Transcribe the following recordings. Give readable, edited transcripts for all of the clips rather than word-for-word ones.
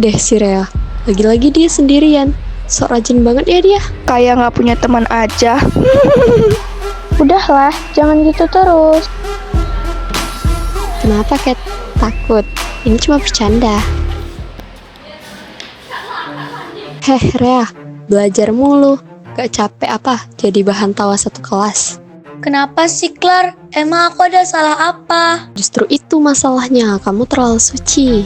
deh si Rea. Lagi-lagi dia sendirian. Sok rajin banget ya dia. Kayak nggak punya teman aja. Udahlah, jangan gitu terus. Kenapa, Cat? Takut? Ini cuma bercanda. Heh, Rea. Belajar mulu. Gak capek apa jadi bahan tawa satu kelas? Kenapa sih, Clar? Emang aku ada salah apa? Justru itu masalahnya. Kamu terlalu suci.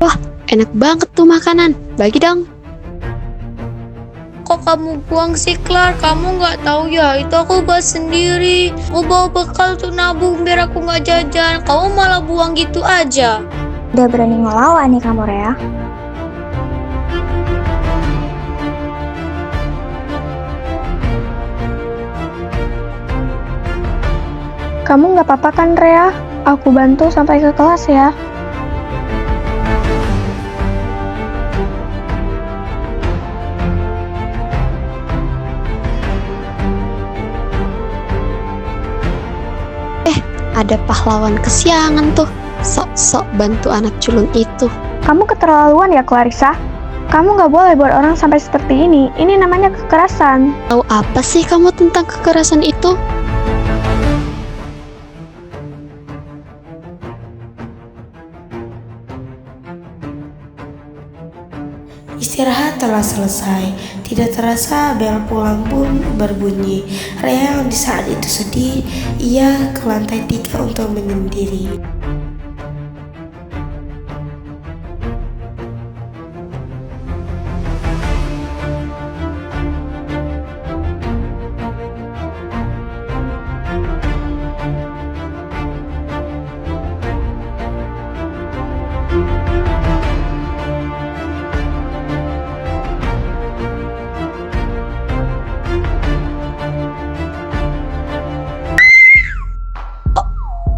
Wah, enak banget tuh makanan. Bagi dong. Kok kamu buang sih, Clar? Kamu nggak tahu ya, itu aku buat sendiri. Aku bawa bekal tuh nabung biar aku nggak jajan. Kamu malah buang gitu aja. Udah berani ngelawan nih kamu, Rea. Kamu nggak apa-apa kan, Rea? Aku bantu sampai ke kelas ya. Ada pahlawan kesiangan tuh. Sok-sok bantu anak culun itu. Kamu keterlaluan ya, Clarissa. Kamu nggak boleh buat orang sampai seperti ini. Ini namanya kekerasan. Tahu apa sih kamu tentang kekerasan itu? Istirahat telah selesai. Tidak terasa bel pulang pun berbunyi. Rea yang di saat itu sedih, ia ke lantai 3 untuk menyendiri.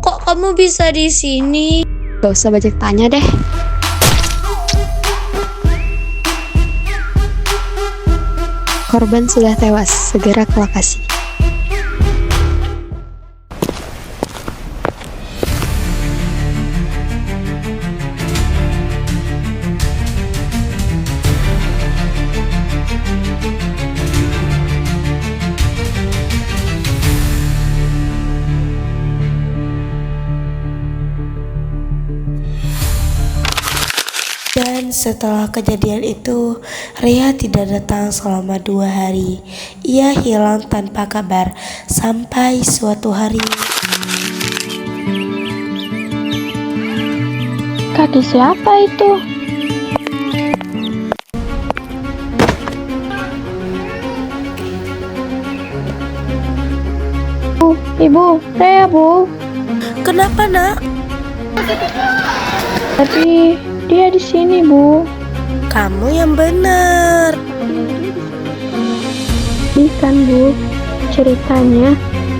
Kok kamu bisa di sini? Gak usah banyak tanya deh. Korban sudah tewas. Segera ke lokasi. Dan setelah kejadian itu, Rea tidak datang selama 2 hari. Ia hilang tanpa kabar sampai suatu hari. Kaki siapa itu? Ibu, Rea, Bu. Kenapa, Nak? Tapi dia di sini, Bu. Kamu yang benar. Ikan, Bu. Ceritanya,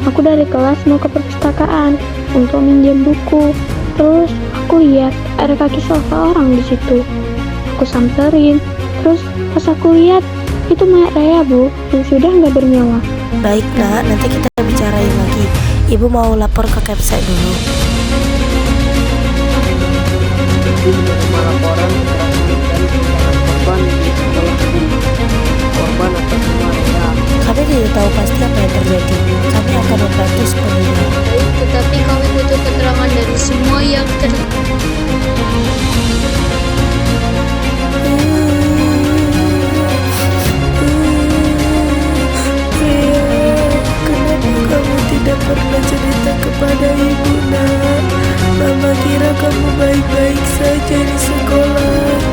aku dari kelas mau ke perpustakaan untuk minjem buku. Terus aku lihat ada kaki seseorang di situ. Aku samperin. Terus pas aku lihat itu mayat Rea, Bu, yang sudah nggak bernyawa. Baik, Nak, nanti kita bicarain lagi. Ibu mau lapor ke Kepsek dulu. Menerima laporan kekerasan dan penyerangan korban di sekolah ini. Korban atas nama Rea. Kami tidak tahu pasti apa yang terjadi. Kami akan membantu sepenuhnya. Baik, tetapi kami butuh keterangan dari semua yang Kenapa kamu tidak pernah cerita kepada ibu, Nak? Mama kira kamu baik-baik saja di sekolah.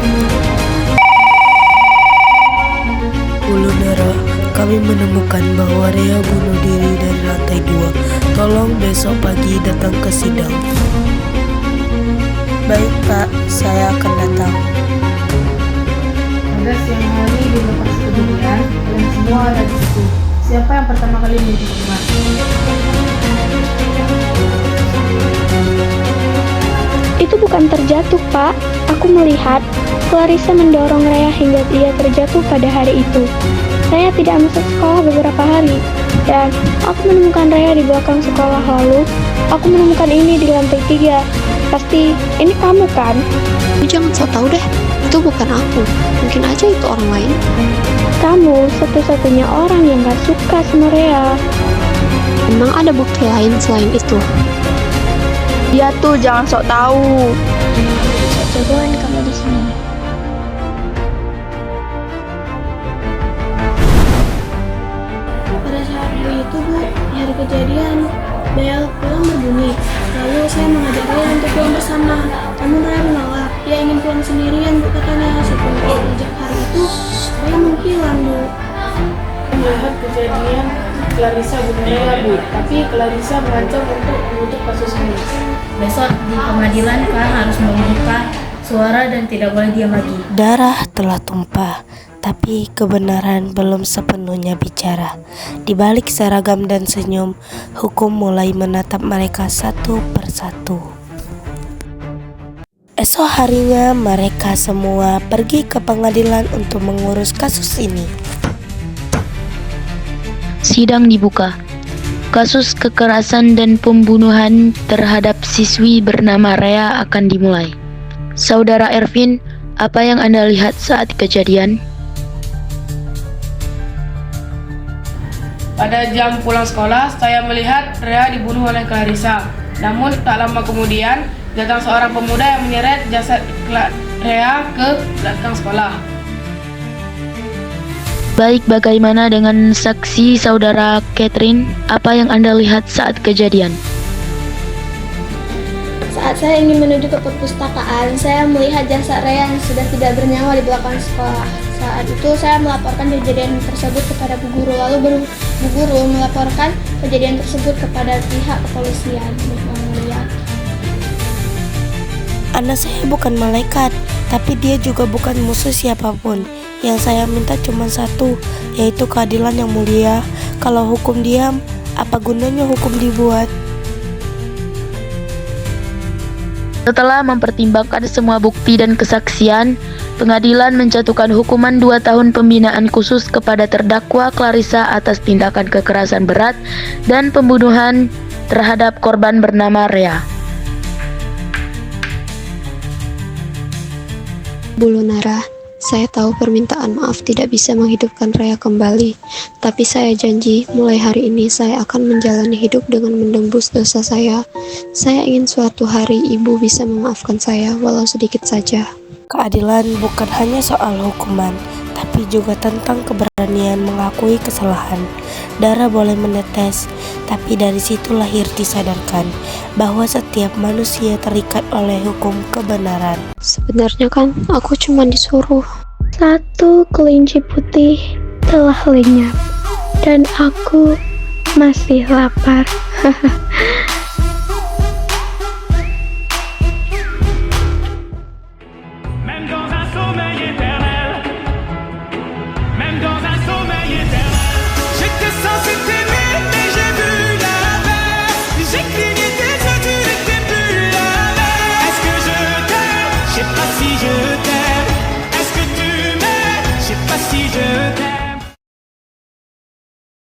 Nara, kami menemukan bahwa Rea bunuh diri dari lantai 2. Tolong besok pagi datang ke sidang. Baik, Pak, saya akan datang. Pada siang hari di lokasi kejadian, kalian semua ada di situ. Siapa yang pertama kali menuju rumah? Itu bukan terjatuh, Pak. Aku melihat Clarissa mendorong Rea hingga ia terjatuh pada hari itu. Saya tidak masuk sekolah beberapa hari, dan aku menemukan Rea di belakang sekolah. Lalu, aku menemukan ini di lantai 3. Pasti ini kamu kan? Tapi jangan sok tahu deh, itu bukan aku. Mungkin aja itu orang lain. Kamu satu-satunya orang yang gak suka sama Rea. Emang ada bukti lain selain itu? Dia tuh jangan sok tahu. Jagoan kamu di sini. Pada saat itu, Bu, di hari kejadian, bel pulang berbunyi. Lalu saya mengajak Rea untuk pulang bersama. Namun Rea menolak. Dia ingin pulang sendirian, Bu, katanya. Sejak hari itu, Rea menghilang, Bu. Melihat kejadian Clarissa bunuh Rea, Bu, tapi Clarissa mengancam untuk menutup kasus ini. Besok di pengadilan kan harus membuka suara dan tidak boleh diam lagi. Darah telah tumpah, tapi kebenaran belum sepenuhnya bicara. Di balik seragam dan senyum, hukum mulai menatap mereka satu persatu. Esok harinya mereka semua pergi ke pengadilan untuk mengurus kasus ini. Sidang dibuka. Kasus kekerasan dan pembunuhan terhadap siswi bernama Rea akan dimulai. Saudara Ervin, apa yang Anda lihat saat kejadian? Pada jam pulang sekolah, saya melihat Rea dibunuh oleh Clarissa. Namun tak lama kemudian, datang seorang pemuda yang menyeret jasad Rea ke belakang sekolah. Baik, bagaimana dengan saksi saudara Catherine? Apa yang Anda lihat saat kejadian? Saat saya ingin menuju ke perpustakaan, saya melihat jasad Rea yang sudah tidak bernyawa di belakang sekolah. Saat itu saya melaporkan kejadian tersebut kepada Bu Guru, lalu Bu Guru melaporkan kejadian tersebut kepada pihak kepolisian. Anak saya bukan malaikat, tapi dia juga bukan musuh siapapun. Yang saya minta cuma satu, yaitu keadilan yang mulia. Kalau hukum diam, apa gunanya hukum dibuat? Setelah mempertimbangkan semua bukti dan kesaksian, pengadilan menjatuhkan hukuman 2 tahun pembinaan khusus kepada terdakwa Clarissa atas tindakan kekerasan berat dan pembunuhan terhadap korban bernama Rea. Bu Lunara, saya tahu permintaan maaf tidak bisa menghidupkan Rea kembali, tapi saya janji mulai hari ini saya akan menjalani hidup dengan menembus dosa saya. Saya ingin suatu hari ibu bisa memaafkan saya walau sedikit saja. Keadilan bukan hanya soal hukuman, tapi juga tentang keberanian mengakui kesalahan. Darah boleh menetes, tapi dari situ lahir disadarkan bahwa setiap manusia terikat oleh hukum kebenaran. Sebenarnya kan aku cuma disuruh. Satu kelinci putih telah lenyap, dan aku masih lapar. Si je t'aime, est-ce que tu m'aimes? Je sais pas si je t'aime.